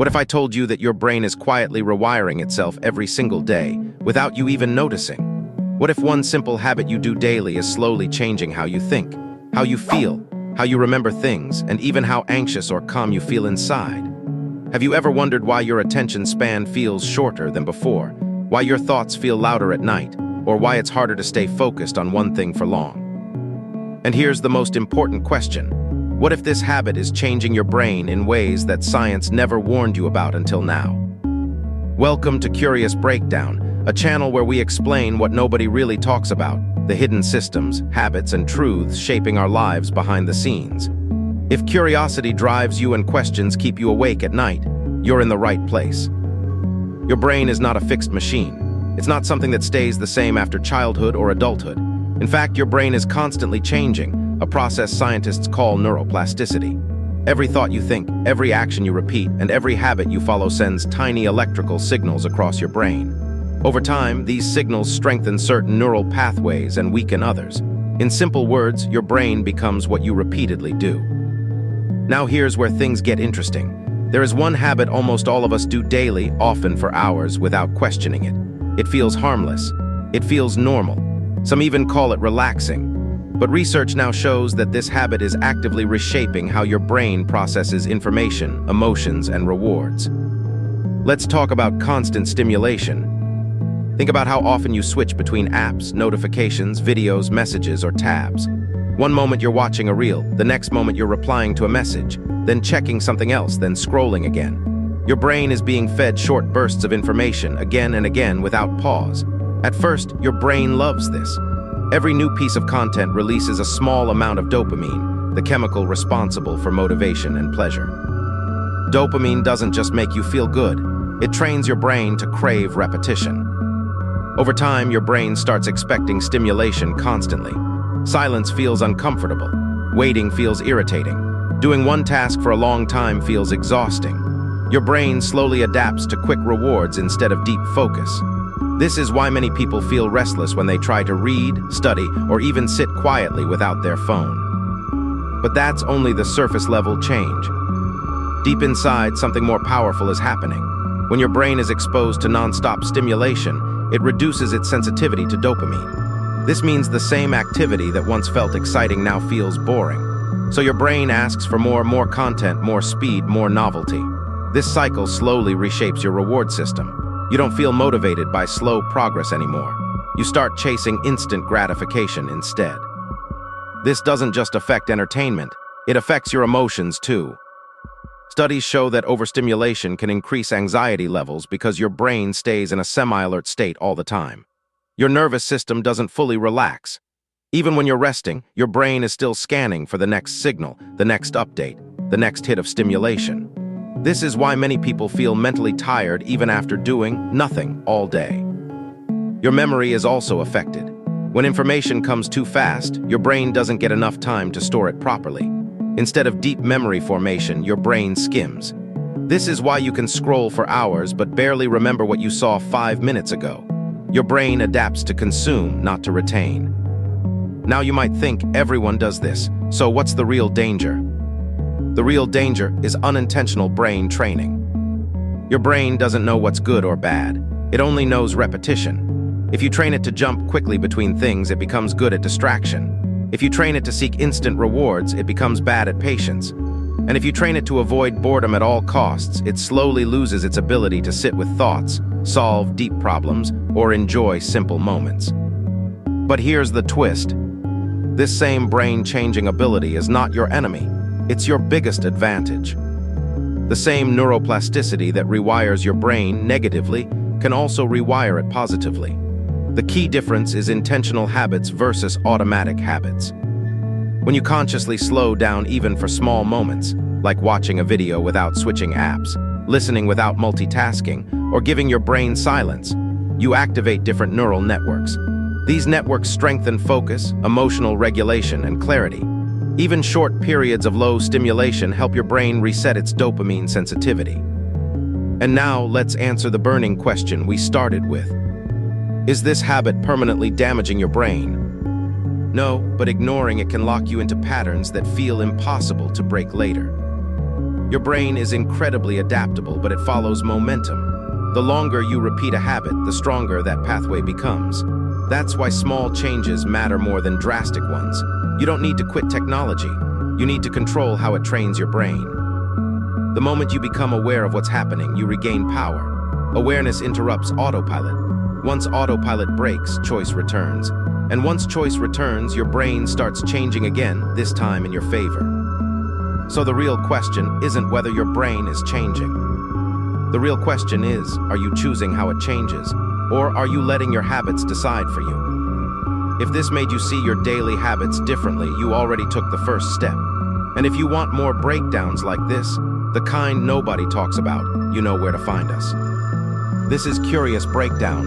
What if I told you that your brain is quietly rewiring itself every single day, without you even noticing? What if one simple habit you do daily is slowly changing how you think, how you feel, how you remember things, and even how anxious or calm you feel inside? Have you ever wondered why your attention span feels shorter than before, why your thoughts feel louder at night, or why it's harder to stay focused on one thing for long? And here's the most important question. What if this habit is changing your brain in ways that science never warned you about until now? Welcome to Curious Breakdown, a channel where we explain what nobody really talks about, the hidden systems, habits, and truths shaping our lives behind the scenes. If curiosity drives you and questions keep you awake at night, you're in the right place. Your brain is not a fixed machine. It's not something that stays the same after childhood or adulthood. In fact, your brain is constantly changing, a process scientists call neuroplasticity. Every thought you think, every action you repeat, and every habit you follow sends tiny electrical signals across your brain. Over time, these signals strengthen certain neural pathways and weaken others. In simple words, your brain becomes what you repeatedly do. Now here's where things get interesting. There is one habit almost all of us do daily, often for hours, without questioning it. It feels harmless. It feels normal. Some even call it relaxing. But research now shows that this habit is actively reshaping how your brain processes information, emotions, and rewards. Let's talk about constant stimulation. Think about how often you switch between apps, notifications, videos, messages, or tabs. One moment you're watching a reel, the next moment you're replying to a message, then checking something else, then scrolling again. Your brain is being fed short bursts of information again and again without pause. At first, your brain loves this. Every new piece of content releases a small amount of dopamine, the chemical responsible for motivation and pleasure. Dopamine doesn't just make you feel good, it trains your brain to crave repetition. Over time, your brain starts expecting stimulation constantly. Silence feels uncomfortable. Waiting feels irritating. Doing one task for a long time feels exhausting. Your brain slowly adapts to quick rewards instead of deep focus. This is why many people feel restless when they try to read, study, or even sit quietly without their phone. But that's only the surface-level change. Deep inside, something more powerful is happening. When your brain is exposed to non-stop stimulation, it reduces its sensitivity to dopamine. This means the same activity that once felt exciting now feels boring. So your brain asks for more content, more speed, more novelty. This cycle slowly reshapes your reward system. You don't feel motivated by slow progress anymore. You start chasing instant gratification instead. This doesn't just affect entertainment, it affects your emotions too. Studies show that overstimulation can increase anxiety levels because your brain stays in a semi-alert state all the time. Your nervous system doesn't fully relax. Even when you're resting, your brain is still scanning for the next signal, the next update, the next hit of stimulation. This is why many people feel mentally tired even after doing nothing all day. Your memory is also affected. When information comes too fast, your brain doesn't get enough time to store it properly. Instead of deep memory formation, your brain skims. This is why you can scroll for hours but barely remember what you saw 5 minutes ago. Your brain adapts to consume, not to retain. Now you might think everyone does this, so what's the real danger? The real danger is unintentional brain training. Your brain doesn't know what's good or bad. It only knows repetition. If you train it to jump quickly between things, it becomes good at distraction. If you train it to seek instant rewards, it becomes bad at patience. And if you train it to avoid boredom at all costs, it slowly loses its ability to sit with thoughts, solve deep problems, or enjoy simple moments. But here's the twist. This same brain-changing ability is not your enemy. It's your biggest advantage. The same neuroplasticity that rewires your brain negatively can also rewire it positively. The key difference is intentional habits versus automatic habits. When you consciously slow down even for small moments, like watching a video without switching apps, listening without multitasking, or giving your brain silence, you activate different neural networks. These networks strengthen focus, emotional regulation, and clarity. Even short periods of low stimulation help your brain reset its dopamine sensitivity. And now let's answer the burning question we started with. Is this habit permanently damaging your brain? No, but ignoring it can lock you into patterns that feel impossible to break later. Your brain is incredibly adaptable, but it follows momentum. The longer you repeat a habit, the stronger that pathway becomes. That's why small changes matter more than drastic ones. You don't need to quit technology. You need to control how it trains your brain. The moment you become aware of what's happening, you regain power. Awareness interrupts autopilot. Once autopilot breaks, choice returns. And once choice returns, your brain starts changing again, this time in your favor. So the real question isn't whether your brain is changing. The real question is, are you choosing how it changes? Or are you letting your habits decide for you? If this made you see your daily habits differently, you already took the first step. And if you want more breakdowns like this, the kind nobody talks about, you know where to find us. This is Curious Breakdown,